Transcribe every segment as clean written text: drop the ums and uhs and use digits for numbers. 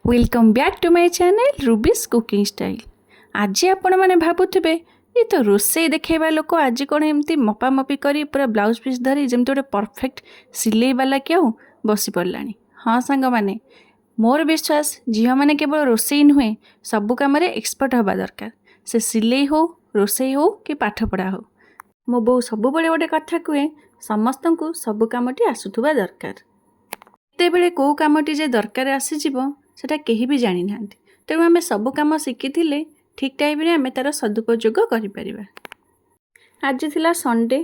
Welcome back to my channel Ruby's cooking style. आज आपण मैंने भावुवे ये तो रोसे देखा लोक आज कौन एमती मपामपी कर पूरा ब्लाउज पीस धरी जमी गोटे परफेक्ट सिलाई वाला क्यों बसी पड़ा। हाँ सांग मैंने मोर विश्वास झील मैंने केवल रोसे नुहे सबू कम एक्सपर्ट हवा दरकार। से सिलाई हो रोसे हो कि पाठपढ़ा हो। मो बो सब गोटे कथा कहे समस्त को सबू कमटी आसुवा दरकार। केतबेले कौ कमटी जे दरकार आसीजिव सेटा केही भी जानी ना। तेणु आम सबू कम शिखी ठीक टाइम आम तार सदुपयोग कर। आज थिला संडे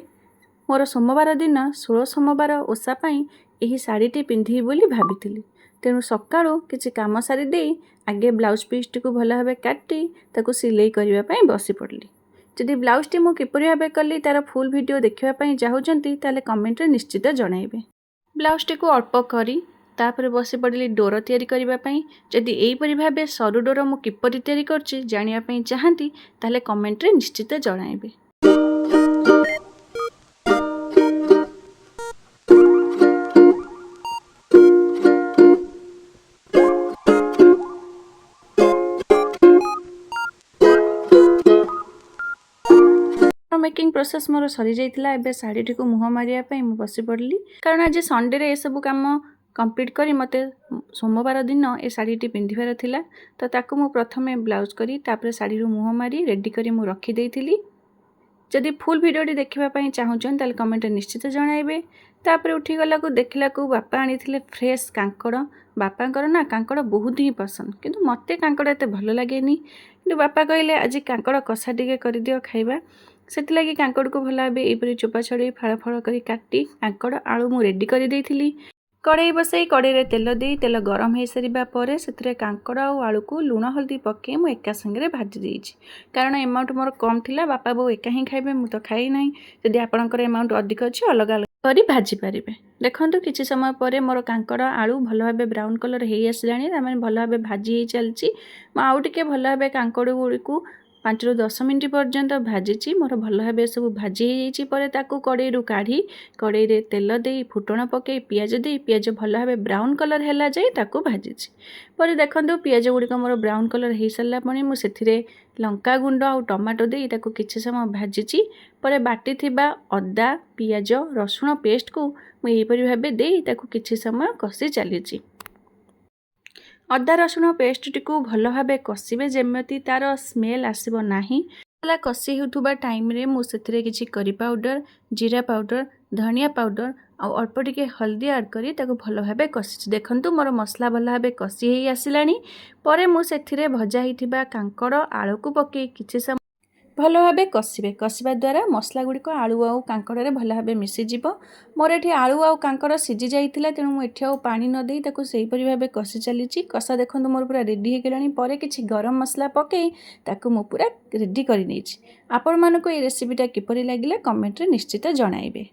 मोर सोमवार दिन 16 सोमवार ओषापाई यही शाढ़ीटी पिंधि बोली भाभी। तेणु सका किसी कम सारी दे आगे ब्लाउज पीस टी भल भाव काटी ताकू सिलाई करने बसी पड़ली। जदि ब्लाउज टी मु किपरि भाव कली तार फुल वीडियो देखिए चाहूँगी ताले कमेंट निश्चित जनइबे। ब्लाउज टी अल्प करी तापर बसी पड़ली डोर तैयारी करने। जदि यहीपरि भाव सरू डोर मु किपरि तैयारी करछि जानिया चाहती ताले कमेंट रे निश्चित जनइबे। मेकिंग प्रोसेस मोर सरी जाइतिला। एबे साड़ी टी को मुह मारिया पई मु बसी पड़ली कारण आज संडे रे ए सब काम कंप्लीट करी मते सोमवार दिन ए साड़ी टी पिंधिबार थिला। तो ताकू मु प्रथमे ब्लाउज करी तापर साड़ी रो मुह मारी रेडी करी मु रखी देइथिली। जदि फुल वीडियोटी देखिबा पई चाहूछन ताले कमेंट निश्चित जणाइबे। तापर उठी गला को देखला को बापा आनिथिले फ्रेश कांकड़। बापांकर ना कांकड़ बहुत ही पसंद किंतु मते कांकड़ एते भल लागेनी। किंतु बापा कहले आज कांकड़ कषा टिके कर दियो खाइबा। से कांकड़ को भल भाव यहपरी चोपा छड़े फाड़ फाड़ कर काटी कांकड़ आलू मु रेडी कर देइथिली। कड़ाई बसई कड़ाई तेल दे तेल गरम हो सारा पर से कांकड़ आलू को लुण हल्दी पकई मु एका संगे भाजी देइछि। कारण एमाउंट मोर कम थिला बापा बो एका ही खाइबे मु तो खाई नहीं। जदि आपणकर एमाउंट अधिक अच्छी अलग अलग करी भाजी पारे। देखो किसी समय पर मोर कांकड़ आलू भल भाव ब्राउन कलर हो आसलानी भल भाव भाजी चलती। आउ टे भल भाव कांकड़ गुड़ी को 5 ରୁ 10 मिनट पर्यंत भाजी मोर भल भाव सब भाजी पर कड़ाई काढ़ी कड़ाई तेल दे फुटण पकई पियाज दे पियाज भल भाव ब्राउन कलर है जाए भाजी पर देखो पियाज गुड़िक मोर ब्राउन कलर हो सारा मुझे लंका गुंड और टमाटो दे किसी समय भाजी पर बाटी थिबा अदा पियाज रसुण पेस्ट को मुझे भाव दे किसी समय कषि चली। अदा रसुण पेस्ट टी को भल भाव कषिबे जेमती तार स्मेल आसब नाही। कषि होथुबा टाइम रे मु सेथिरे किछि करी पाउडर जीरा पाउडर धनिया पाउडर और अल्प टिके हल्दी ऐड करी ताको भल भाव कषि। देखंतु मोर मसला भल भाव कषि हेई आसिलानी। परे मु सेथिरे भजा हिथिबा कांकड़ आलू को पके किछि समय भल भाव कषिबा द्वारा मसला गुड़िक आलू आउ कांकड़े भल भाव मिसीज। मोर एठी आलू आउ कांकड़ सिझी जाइतिला तेणु मुझे आउ पानी न देई ताको सेहीपरि भाव कषि चली। कषा देखो मोर पूरा रेडी हो गलानी। पर किछि गरम मसला पकई ताको मु पूरा रेडी कर नहीं। आपण मानको ये रेसिपीटा किपरि लागिला कमेंट रे निश्चित जणाइबे।